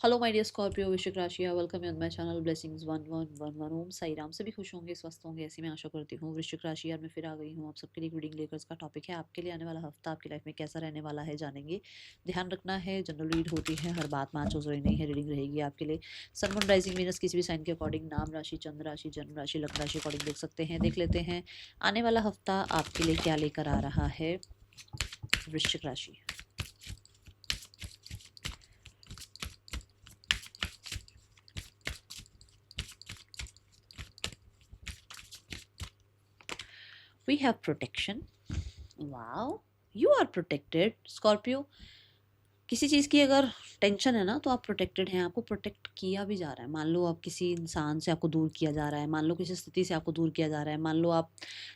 Hello my dear Scorpio, वृश्चिक राशि, welcome on my channel blessings 1111। ओम साई राम। सभी खुश होंगे, स्वस्थ होंगे, ऐसी मैं आशा करती हूँ। वृश्चिक राशि यार, मैं फिर आ गई हूँ आप सबके लिए रीडिंग लेकर। इसका टॉपिक है आपके लिए आने वाला हफ्ता आपकी लाइफ में कैसा रहने वाला है, जानेंगे। ध्यान रखना है, जनरल रीड होती है, हर बात मैच हो रही नहीं है। रीडिंग रहेगी आपके लिए सन मून राइजिंग वीनस किसी भी साइन के अकॉर्डिंग, नाम राशि, चंद्र राशि, जन्म राशि, लग्न राशि अकॉर्डिंग देख सकते हैं। देख लेते हैं आने वाला हफ्ता आपके लिए क्या लेकर आ रहा है वृश्चिक राशि। We have protection. Wow, you are protected, Scorpio. किसी चीज़ की अगर टेंशन है ना तो आप प्रोटेक्टेड हैं। आपको प्रोटेक्ट किया भी जा रहा है। मान लो आप किसी इंसान से आपको दूर किया जा रहा है, मान लो किसी स्थिति से आपको दूर किया जा रहा है, मान लो आप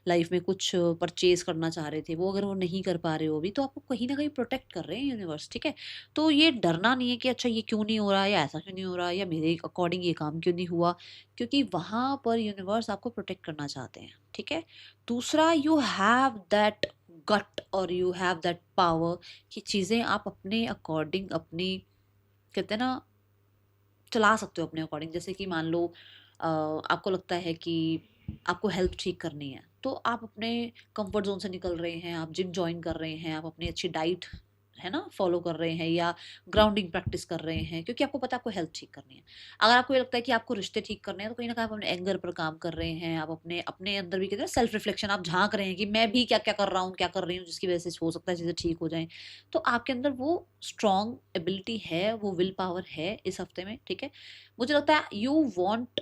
लाइफ में कुछ परचेज करना चाह रहे थे, वो अगर वो नहीं कर पा रहे हो भी, तो आपको कहीं ना कहीं प्रोटेक्ट कर रहे हैं यूनिवर्स। ठीक है, तो ये डरना नहीं है कि अच्छा ये क्यों नहीं हो रहा है, या ऐसा क्यों नहीं हो रहा है, या मेरे अकॉर्डिंग ये काम क्यों नहीं हुआ, क्योंकि वहाँ पर यूनिवर्स आपको प्रोटेक्ट करना चाहते हैं। ठीक है, दूसरा, यू हैव दैट गट और यू हैव दैट पावर कि चीज़ें आप अपने अकॉर्डिंग, अपनी, कहते हैं ना, चला सकते हो अपने अकॉर्डिंग। जैसे कि मान लो आपको लगता है कि आपको हेल्थ ठीक करनी है, तो आप अपने कंफर्ट जोन से निकल रहे हैं, आप जिम ज्वाइन कर रहे हैं, आप अपनी अच्छी डाइट है ना फॉलो कर रहे हैं, या ग्राउंडिंग प्रैक्टिस कर रहे हैं, क्योंकि आपको पता है आपको हेल्थ ठीक करनी है। अगर आपको ये लगता है कि आपको रिश्ते ठीक करने हैं, तो कहीं ना कहीं आप अपने एंगर पर काम कर रहे हैं। आप अपने अपने अंदर भी कहते हैं सेल्फ रिफ्लेक्शन, आप झांक रहे हैं कि मैं भी क्या क्या कर रहा हूँ, क्या कर रही हूँ, जिसकी वजह से हो सकता है चीज़ें ठीक हो जाएं। तो आपके अंदर वो स्ट्रॉन्ग एबिलिटी है, वो विल पावर है इस हफ्ते में। ठीक है, मुझे लगता है यू वांट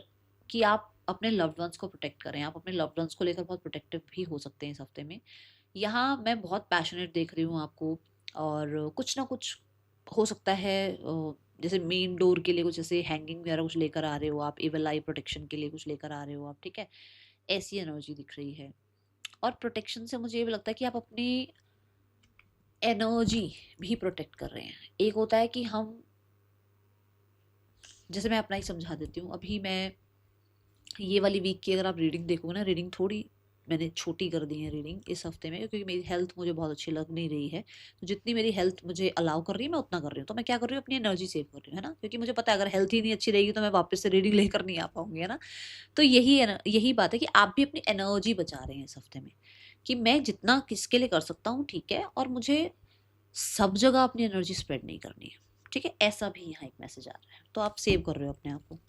कि आप अपने लव्ड वंस को प्रोटेक्ट करें। आप अपने लव्ड वंस को लेकर बहुत प्रोटेक्टिव भी हो सकते हैं इस हफ्ते में। यहाँ मैं बहुत पैशनेट देख रही हूँ आपको, और कुछ ना कुछ हो सकता है। जैसे मेन डोर के लिए कुछ ऐसे हैंगिंग वगैरह कुछ लेकर आ रहे हो आप, एवल आई प्रोटेक्शन के लिए कुछ लेकर आ रहे हो आप। ठीक है, ऐसी एनर्जी दिख रही है। और प्रोटेक्शन से मुझे ये भी लगता है कि आप अपनी एनर्जी भी प्रोटेक्ट कर रहे हैं। एक होता है कि हम, जैसे मैं अपना ही समझा देती हूँ। अभी मैं ये वाली वीक की अगर आप रीडिंग देखोगे ना, रीडिंग थोड़ी मैंने छोटी कर दी है रीडिंग इस हफ्ते में, क्योंकि मेरी हेल्थ मुझे बहुत अच्छी लग नहीं रही है। तो जितनी मेरी हेल्थ मुझे अलाउ कर रही है मैं उतना कर रही हूँ। तो मैं क्या कर रही हूँ, अपनी एनर्जी सेव कर रही हूँ, है ना, क्योंकि मुझे पता है अगर हेल्थ ही नहीं अच्छी रहेगी तो मैं वापस से रीडिंग लेकर नहीं आ पाऊंगी, है ना। तो यही बात है कि आप भी अपनी एनर्जी बचा रहे हैं इस हफ्ते में, कि मैं जितना किसके लिए कर सकता हूँ ठीक है, और मुझे सब जगह अपनी एनर्जी स्प्रेड नहीं करनी है। ठीक है, ऐसा भी यहाँ एक मैसेज आ रहा है। तो आप सेव कर रहे हो अपने आप को।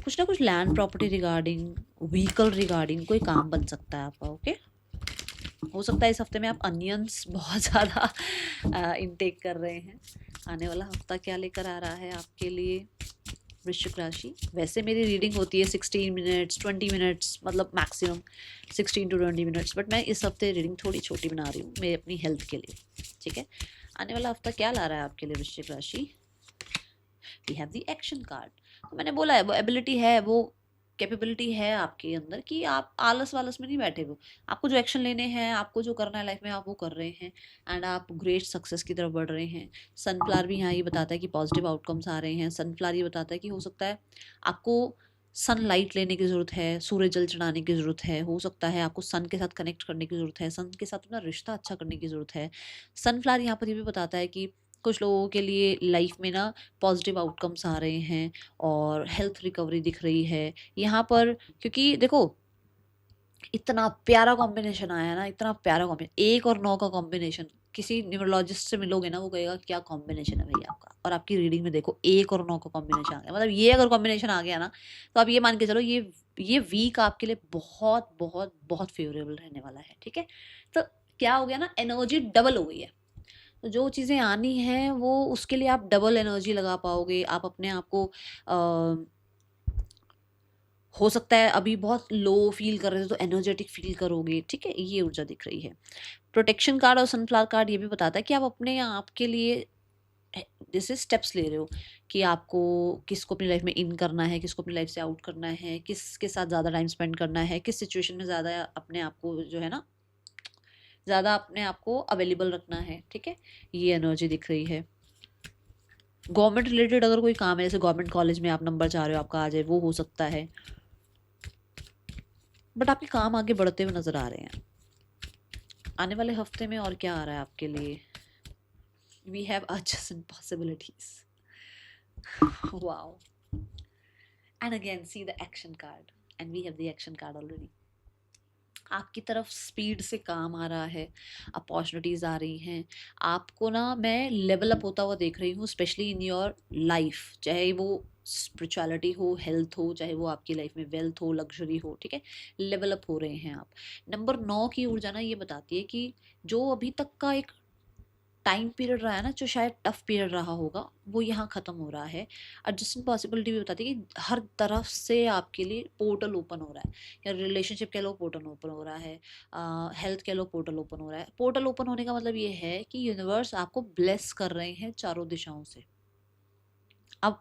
कुछ ना कुछ land property regarding, vehicle regarding कोई काम बन सकता है आपका। ओके, हो सकता है इस हफ्ते में आप अनियंस बहुत ज़्यादा इनटेक कर रहे हैं। आने वाला हफ्ता क्या लेकर आ रहा है आपके लिए वृश्चिक राशि। वैसे मेरी रीडिंग होती है 16 मिनट्स 20 मिनट्स, मतलब मैक्सिमम 16 to 20 मिनट्स, बट मैं इस हफ्ते रीडिंग थोड़ी छोटी बना रही हूँ मेरे अपनी हेल्थ के लिए। ठीक है, आने वाला हफ्ता क्या ला रहा है आपके लिए वृश्चिक राशि। We have the action card. तो मैंने बोला है, वो एबिलिटी है, वो कैपेबिलिटी है आपके अंदर कि आप आलस वालस में नहीं बैठे हो। आपको जो एक्शन लेने हैं, आपको जो करना है लाइफ में, आप वो कर रहे हैं, एंड आप ग्रेट सक्सेस की तरफ बढ़ रहे हैं। सनफ्लावर भी यहाँ ये बताता है कि पॉजिटिव आउटकम्स आ रहे हैं। सनफ्लावर ये बताता है कि हो सकता है आपको सनलाइट लेने की ज़रूरत है, सूर्य जल चढ़ाने की ज़रूरत है, हो सकता है आपको सन के साथ कनेक्ट करने की ज़रूरत है, सन के साथ अपना रिश्ता अच्छा करने की ज़रूरत है। सनफ्लावर यहाँ पर ये भी बताता है कि कुछ लोगों के लिए लाइफ में ना पॉजिटिव आउटकम्स आ रहे हैं, और हेल्थ रिकवरी दिख रही है यहाँ पर। क्योंकि देखो, इतना प्यारा कॉम्बिनेशन आया है ना, इतना प्यारा कॉम्बिनेशन, 1 और 9 का कॉम्बिनेशन। किसी न्यूमरोलॉजिस्ट से मिलोगे ना, वो कहेगा क्या कॉम्बिनेशन है भैया आपका। और आपकी रीडिंग में देखो 1 और 9 का कॉम्बिनेशन आ गया, मतलब ये अगर कॉम्बिनेशन आ गया ना, तो आप ये मान के चलो ये वीक आपके लिए बहुत बहुत बहुत फेवरेबल रहने वाला है। ठीक है, तो क्या हो गया ना, एनर्जी डबल हो गई है। तो जो चीज़ें आनी हैं वो, उसके लिए आप डबल एनर्जी लगा पाओगे। आप अपने आप को हो सकता है अभी बहुत लो फील कर रहे थे तो एनर्जेटिक फील करोगे। ठीक है, ये ऊर्जा दिख रही है। प्रोटेक्शन कार्ड और सनफ्लावर कार्ड ये भी बताता है कि आप अपने आप के लिए जैसे स्टेप्स ले रहे हो, कि आपको किसको अपनी लाइफ में इन करना है, किसको अपनी लाइफ से आउट करना है, किसके साथ ज़्यादा टाइम स्पेंड करना है, किस सिचुएशन में ज़्यादा अपने आप को जो है ना, ज़्यादा अपने आप को अवेलेबल रखना है। ठीक है, ये एनर्जी दिख रही है। गवर्नमेंट रिलेटेड अगर कोई काम है, जैसे गवर्नमेंट कॉलेज में आप नंबर चाह रहे हो आपका आ जाए, वो हो सकता है। बट आपके काम आगे बढ़ते हुए नजर आ रहे हैं। आने वाले हफ्ते में और क्या आ रहा है आपके लिए। We have adjacent possibilities। Wow. And again, see the action card. And we have the action card already. आपकी तरफ स्पीड से काम आ रहा है, अपॉर्चुनिटीज आ रही हैं आपको ना। मैं लेवल अप होता हुआ देख रही हूँ, स्पेशली इन योर लाइफ, चाहे वो स्पिरिचुअलिटी हो, हेल्थ हो, चाहे वो आपकी लाइफ में वेल्थ हो, लग्जरी हो, ठीक है। लेवल अप हो रहे हैं आप। नंबर 9 की ऊर्जा ना ये बताती है कि जो अभी तक का एक टाइम पीरियड रहा है ना, जो शायद टफ पीरियड रहा होगा, वो यहाँ खत्म हो रहा है। एडजस्टमेंट पॉसिबिलिटी भी बताती है कि हर तरफ से आपके लिए पोर्टल ओपन हो रहा है। या रिलेशनशिप कह लो, पोर्टल ओपन हो रहा है। हेल्थ कह लो, पोर्टल ओपन हो रहा है। पोर्टल ओपन होने का मतलब ये है कि यूनिवर्स आपको ब्लेस कर रहे हैं चारों दिशाओं से। अब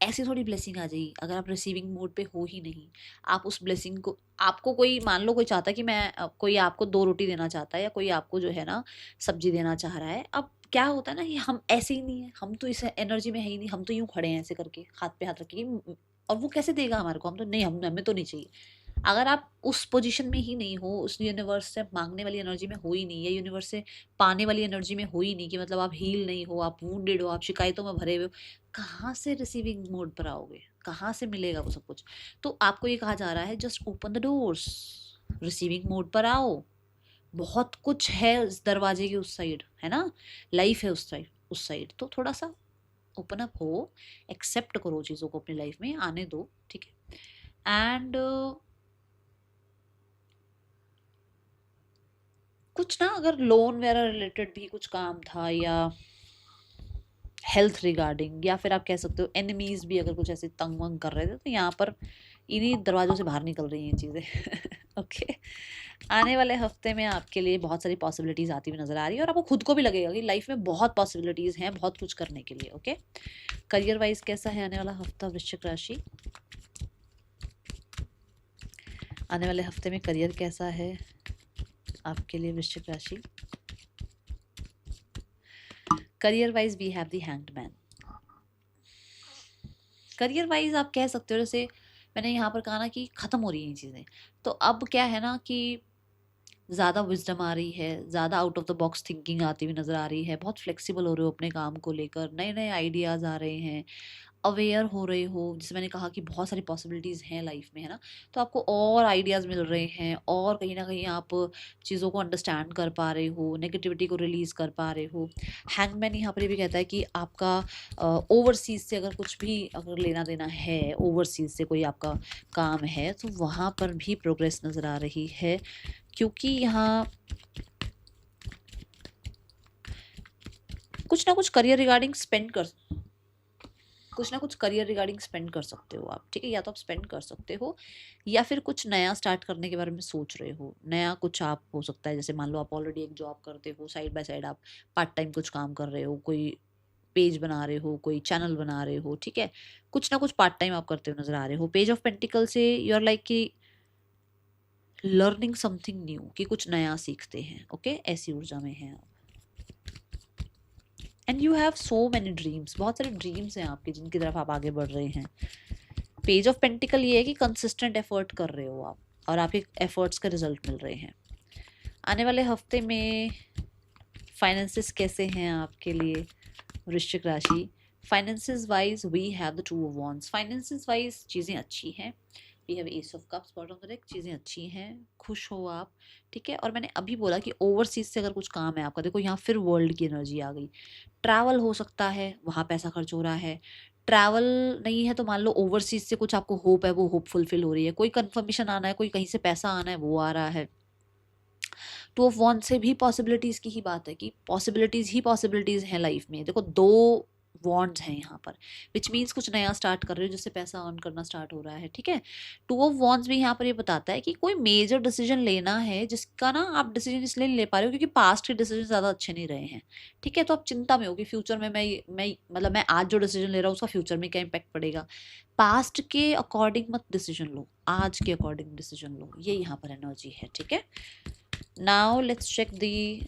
ऐसी थोड़ी ब्लेसिंग आ जाएगी अगर आप रिसीविंग मोड पे हो ही नहीं। आप उस ब्लेसिंग को, आपको कोई मान लो कोई चाहता है कि मैं कोई आपको 2 रोटी देना चाहता है, या कोई आपको जो है ना सब्जी देना चाह रहा है। अब क्या होता है ना कि हम ऐसे ही नहीं है, हम तो इस एनर्जी में है ही नहीं, हम तो यूं खड़े हैं ऐसे करके हाथ पे हाथ रख के और वो कैसे देगा हमारे को, हम तो नहीं, हम हमें तो नहीं चाहिए। अगर आप उस पोजीशन में ही नहीं हो, उस यूनिवर्स से मांगने वाली एनर्जी में हो ही नहीं, या यूनिवर्स से पाने वाली एनर्जी में हो ही नहीं, कि मतलब आप हील नहीं हो, आप वुंडेड हो, आप शिकायतों में भरे हुए हो, कहाँ से रिसीविंग मोड पर आओगे, कहाँ से मिलेगा वो सब कुछ। तो आपको ये कहा जा रहा है just open the doors, receiving mode पर आओ। बहुत कुछ है उस दरवाजे के उस साइड, है ना, लाइफ है उस साइड, उस साइड। तो थोड़ा सा ओपन अप हो, एक्सेप्ट करो चीज़ों को अपनी लाइफ में आने दो, ठीक है। एंड कुछ ना, अगर लोन वगैरह रिलेटेड भी कुछ काम था, या हेल्थ रिगार्डिंग, या फिर आप कह सकते हो एनिमीज भी अगर कुछ ऐसे तंग वंग कर रहे थे, तो यहाँ पर इन्हीं दरवाजों से बाहर निकल रही हैं चीज़ें। ओके। आने वाले हफ्ते में आपके लिए बहुत सारी पॉसिबिलिटीज आती हुई नजर आ रही है, और आपको खुद को भी लगेगा कि लाइफ में बहुत पॉसिबिलिटीज हैं, बहुत कुछ करने के लिए। ओके। करियर वाइज कैसा है आने वाला हफ्ता वृश्चिक राशि? आने वाले हफ्ते में करियर कैसा है आपके लिए वृश्चिक राशि? Career wise we have the hanged man. Career wise आप कह सकते हो, जैसे मैंने यहाँ पर कहा ना कि ख़त्म हो रही हैं चीज़ें, तो अब क्या है ना कि ज़्यादा विजडम आ रही है, ज़्यादा out of the box thinking आती हुई नज़र आ रही है, बहुत फ्लेक्सिबल हो रहे हो अपने काम को लेकर, नए नए आइडियाज़ आ रहे हैं, अवेयर हो रहे हो। जैसे मैंने कहा कि बहुत सारी पॉसिबिलिटीज़ हैं लाइफ में, है ना, तो आपको और आइडियाज़ मिल रहे हैं, और कहीं ना कहीं आप चीज़ों को अंडरस्टैंड कर पा रहे हो, नेगेटिविटी को रिलीज़ कर पा रहे हो। हैंगमैन यहाँ पर ये भी कहता है कि आपका ओवरसीज़ से अगर कुछ भी अगर लेना देना है, ओवरसीज़ से कोई आपका काम है, तो वहाँ पर भी प्रोग्रेस नज़र आ रही है, क्योंकि यहाँ कुछ ना कुछ करियर रिगार्डिंग स्पेंड कर, कुछ ना कुछ करियर रिगार्डिंग स्पेंड कर सकते हो आप, ठीक है। या तो आप स्पेंड कर सकते हो, या फिर कुछ नया स्टार्ट करने के बारे में सोच रहे हो। नया कुछ आप हो सकता है, जैसे मान लो आप ऑलरेडी एक जॉब करते हो, साइड बाय साइड आप पार्ट टाइम कुछ काम कर रहे हो, कोई पेज बना रहे हो, कोई चैनल बना रहे हो, ठीक है। कुछ ना कुछ पार्ट टाइम आप करते हुए नजर आ रहे हो। पेज ऑफ पेंटिकल से यू आर लाइक कि लर्निंग समथिंग न्यू, कि कुछ नया सीखते हैं। ओके, ऐसी ऊर्जा में है आप। And you have so many dreams, बहुत सारे ड्रीम्स हैं आपके जिनकी तरफ आप आगे बढ़ रहे हैं। पेज ऑफ पेंटिकल ये है कि कंसिस्टेंट एफर्ट कर रहे हो आप, और आपके एफर्ट्स का रिजल्ट मिल रहे हैं। आने वाले हफ्ते में फाइनेंसेस कैसे हैं आपके लिए वृश्चिक राशि? Finances wise we have the 2 of wands। Finances wise चीज़ें अच्छी हैं। We have ace of cups bottom of the deck, चीज़ें अच्छी हैं, खुश हो आप, ठीक है। और मैंने अभी बोला कि ओवरसीज से अगर कुछ काम है आपका, देखो यहाँ फिर वर्ल्ड की एनर्जी आ गई। ट्रैवल हो सकता है, वहाँ पैसा खर्च हो रहा है। ट्रैवल नहीं है तो मान लो ओवरसीज से कुछ आपको होप है, वो होप फुलफिल हो रही है। कोई कंफर्मेशन आना है, कोई कहीं से पैसा आना है, वो आ रहा है। 2 ऑफ wands से भी पॉसिबिलिटीज़ की ही बात है, कि पॉसिबिलिटीज़ ही पॉसिबिलिटीज़ हैं लाइफ में। देखो 2 wands हैं यहाँ पर, विच मीन्स कुछ नया स्टार्ट कर रहे हो, जिससे पैसा अर्न करना स्टार्ट हो रहा है, ठीक है। 2 ऑफ wands भी यहाँ पर ये बताता है कि कोई मेजर डिसीजन लेना है, जिसका ना आप डिसीजन इसलिए नहीं ले पा रहे हो क्योंकि पास्ट के डिसीजन ज़्यादा अच्छे नहीं रहे हैं, ठीक है। तो आप चिंता में हो कि फ्यूचर में मैं मतलब मैं आज जो डिसीजन ले रहा हूँ उसका फ्यूचर में क्या इम्पैक्ट पड़ेगा। पास्ट के अकॉर्डिंग मत डिसीजन लो, आज के अकॉर्डिंग डिसीजन लो, ये यहाँ पर एनर्जी है, ठीक है। Now let's check the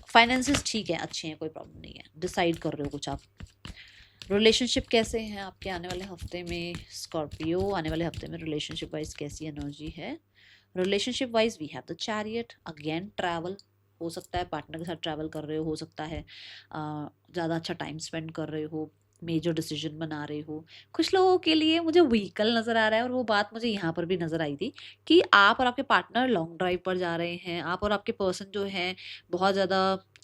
finances. ठीक है, अच्छे हैं, कोई प्रॉब्लम नहीं है, डिसाइड कर रहे हो कुछ आप। रिलेशनशिप कैसे हैं आपके आने वाले हफ्ते में स्कॉर्पियो? आने वाले हफ्ते में रिलेशनशिप वाइज कैसी एनर्जी है? Relationship wise we have the chariot. Again travel हो सकता है, पार्टनर के साथ ट्रैवल कर रहे हो सकता है ज़्यादा अच्छा टाइम स्पेंड कर रहे हो। मेजर डिसीजन बना रहे हो। कुछ लोगों के लिए मुझे व्हीकल नज़र आ रहा है, और वो बात मुझे यहाँ पर भी नज़र आई थी कि आप और आपके पार्टनर लॉन्ग ड्राइव पर जा रहे हैं, आप और आपके पर्सन जो हैं बहुत ज़्यादा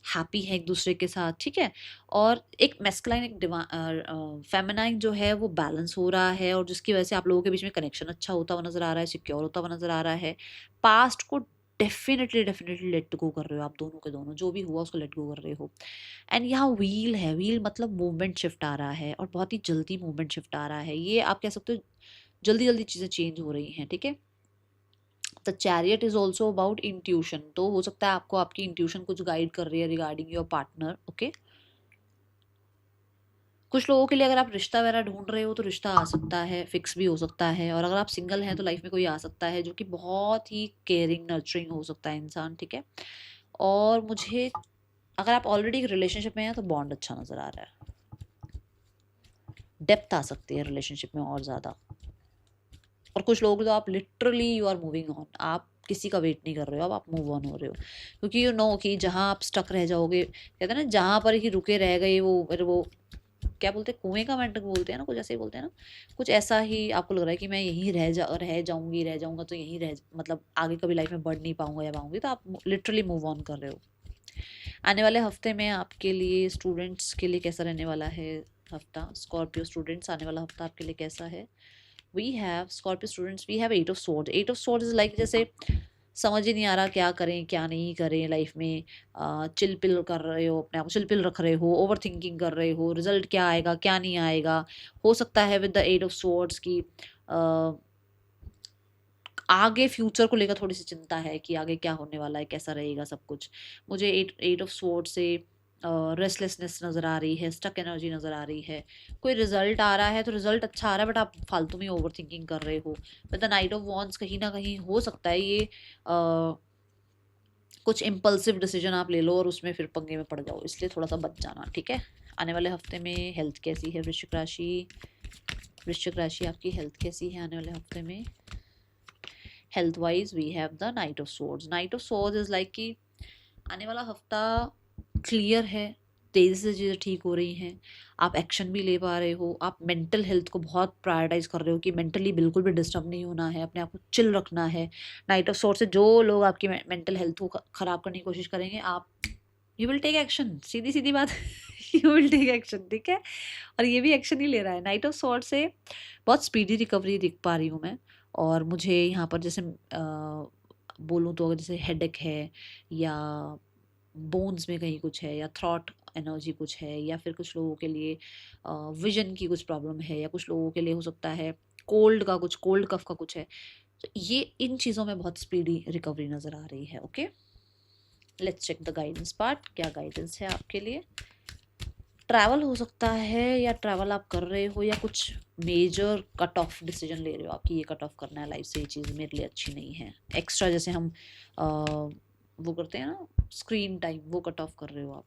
हैप्पी है एक दूसरे के साथ, ठीक है। और एक मैस्कुलाइन एक फेमिनाइन जो है वो बैलेंस हो रहा है, और जिसकी वजह से आप लोगों के बीच में कनेक्शन अच्छा होता हुआ नज़र आ रहा है, सिक्योर होता हुआ नज़र आ रहा है। पास्ट को डेफिनेटली डेफिनेटली लेट गो कर रहे हो आप दोनों के दोनों, जो भी हुआ उसको लेट गो कर रहे हो। एंड यहाँ व्हील है, व्हील मतलब मूवमेंट शिफ्ट आ रहा है, और बहुत ही जल्दी मूवमेंट शिफ्ट आ रहा है। ये आप कह सकते हो जल्दी जल्दी चीज़ें चेंज हो रही हैं, ठीक है। The chariot is also about intuition, तो हो सकता है आपको आपकी इंट्यूशन कुछ गाइड कर रही है रिगार्डिंग योर पार्टनर, ओके। कुछ लोगों के लिए अगर आप रिश्ता वगैरह ढूंढ रहे हो तो रिश्ता आ सकता है, फिक्स भी हो सकता है। और अगर आप सिंगल हैं तो लाइफ में कोई आ सकता है जो कि बहुत ही केयरिंग नर्चरिंग हो सकता है इंसान, ठीक है। और मुझे अगर आप ऑलरेडी एक रिलेशनशिप में हैं तो बॉन्ड अच्छा नज़र आ रहा है, डेप्थ आ सकती है रिलेशनशिप में और ज़्यादा। और कुछ लोग तो आप literally you are moving on, आप किसी का वेट नहीं कर रहे हो, अब आप मूव ऑन हो रहे हो, क्योंकि यू नो कि जहाँ आप स्टक रह जाओगे, कहते हैं ना जहाँ पर ही रुके रह गए, वो क्या बोलते हैं, कुएं का मेंढक बोलते हैं ना, कुछ ऐसे ही बोलते हैं ना, कुछ ऐसा ही आपको लग रहा है कि मैं यहीं रह जाऊंगा, तो यहीं रह मतलब आगे कभी लाइफ में बढ़ नहीं पाऊंगा या पाऊंगी, तो आप लिटरली मूव ऑन कर रहे हो। आने वाले हफ्ते में आपके लिए स्टूडेंट्स के लिए कैसा रहने वाला है हफ्ता? स्कॉर्पियो स्टूडेंट्स, आने वाला हफ्ता आपके लिए कैसा है? We have Scorpio students, we have eight of swords. Eight of swords is like जैसे समझ ही नहीं आ रहा क्या करें क्या नहीं करें लाइफ में, चिल पिल कर रहे हो, अपने आप को चिल पिल रख रहे हो, ओवर थिंकिंग कर रहे हो, रिजल्ट क्या आएगा क्या नहीं आएगा। हो सकता है with the eight of swords की आगे फ्यूचर को लेकर थोड़ी सी चिंता है कि आगे क्या होने वाला है, कैसा रहेगा सब कुछ। मुझे एट एट ऑफ स्वॉर्ड से रेस्टलेसनेस नज़र आ रही है, स्टक एनर्जी नज़र आ रही है। कोई रिजल्ट आ रहा है तो रिजल्ट अच्छा आ रहा है, बट आप फालतू में ओवर थिंकिंग कर रहे हो। With the knight of wands कहीं ना कहीं हो सकता है ये कुछ इम्पल्सिव डिसीजन आप ले लो और उसमें फिर पंगे में पड़ जाओ, इसलिए थोड़ा सा बच जाना, ठीक है। आने वाले हफ्ते में हेल्थ कैसी है वृश्चिक राशि? वृश्चिक राशि आपकी हेल्थ कैसी है आने वाले हफ्ते में? Health wise we have the knight of swords. Knight of swords is like कि आने वाला हफ्ता क्लियर है, तेज़ी से चीज़ें ठीक हो रही हैं, आप एक्शन भी ले पा रहे हो, आप मेंटल हेल्थ को बहुत प्रायोरिटाइज कर रहे हो कि मेंटली बिल्कुल भी डिस्टर्ब नहीं होना है, अपने आप को चिल रखना है। नाइट ऑफ सोर्ड से जो लोग आपकी मेंटल हेल्थ को ख़राब करने की कोशिश करेंगे, आप यू विल टेक एक्शन, सीधी सीधी बात यू विल टेक एक्शन, ठीक है। और ये भी एक्शन ही ले रहा है। नाइट ऑफ सॉर्ड से बहुत स्पीडी रिकवरी दिख पा रही हूँ मैं। और मुझे यहाँ पर जैसे बोलूँ तो अगर जैसे हेडेक है, या बोन्स में कहीं कुछ है, या थॉट एनर्जी कुछ है, या फिर कुछ लोगों के लिए विजन की कुछ प्रॉब्लम है, या कुछ लोगों के लिए हो सकता है कोल्ड कफ का कुछ है, तो ये इन चीज़ों में बहुत स्पीडी रिकवरी नज़र आ रही है, okay. Let's check the guidance part, क्या गाइडेंस है आपके लिए? ट्रैवल हो सकता है, या ट्रैवल आप कर रहे हो, या कुछ मेजर कट ऑफ डिसीजन ले रहे हो आपकी, ये कट ऑफ करना है लाइफ से, ये चीज़ मेरे लिए अच्छी नहीं है। एक्स्ट्रा जैसे हम वो करते हैं ना स्क्रीन टाइम, वो कट ऑफ कर रहे हो आप।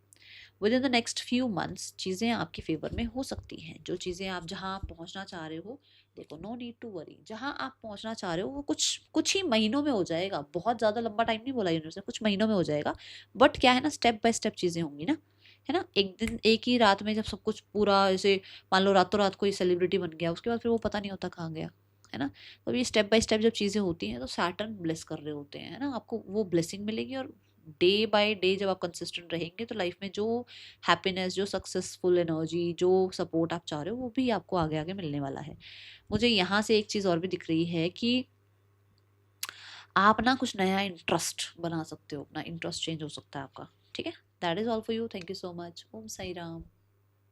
With in the next few months चीज़ें आपके फेवर में हो सकती हैं। जो चीज़ें आप जहाँ आप पहुँचना चाह रहे हो, देखो नो नीड टू वरी, जहाँ आप पहुँचना चाह रहे हो वो कुछ कुछ ही महीनों में हो जाएगा। बहुत ज़्यादा लंबा टाइम नहीं बोला यूनिवर्स ने, कुछ महीनों में हो जाएगा। बट क्या है ना, स्टेप बाय स्टेप चीज़ें होंगी ना, है ना। एक दिन एक ही रात में जब सब कुछ पूरा ऐसे मान लो रातों रात कोई सेलिब्रिटी बन गया, उसके बाद फिर वो पता नहीं होता कहाँ गया, है ना। तो ये स्टेप बाय स्टेप जब चीज़ें होती हैं तो सैटर्न ब्लेस कर रहे होते हैं, है ना, आपको वो ब्लेसिंग मिलेगी। और डे बाय डे जब आप कंसिस्टेंट रहेंगे तो लाइफ में जो हैप्पीनेस, जो सक्सेसफुल एनर्जी, जो सपोर्ट आप चाह रहे हो वो भी आपको आगे आगे मिलने वाला है। मुझे यहाँ से एक चीज़ और भी दिख रही है कि आप ना कुछ नया इंटरेस्ट बना सकते हो, अपना इंटरेस्ट चेंज हो सकता है आपका, ठीक है। That is all for you, thank you so much. Om Sai Ram.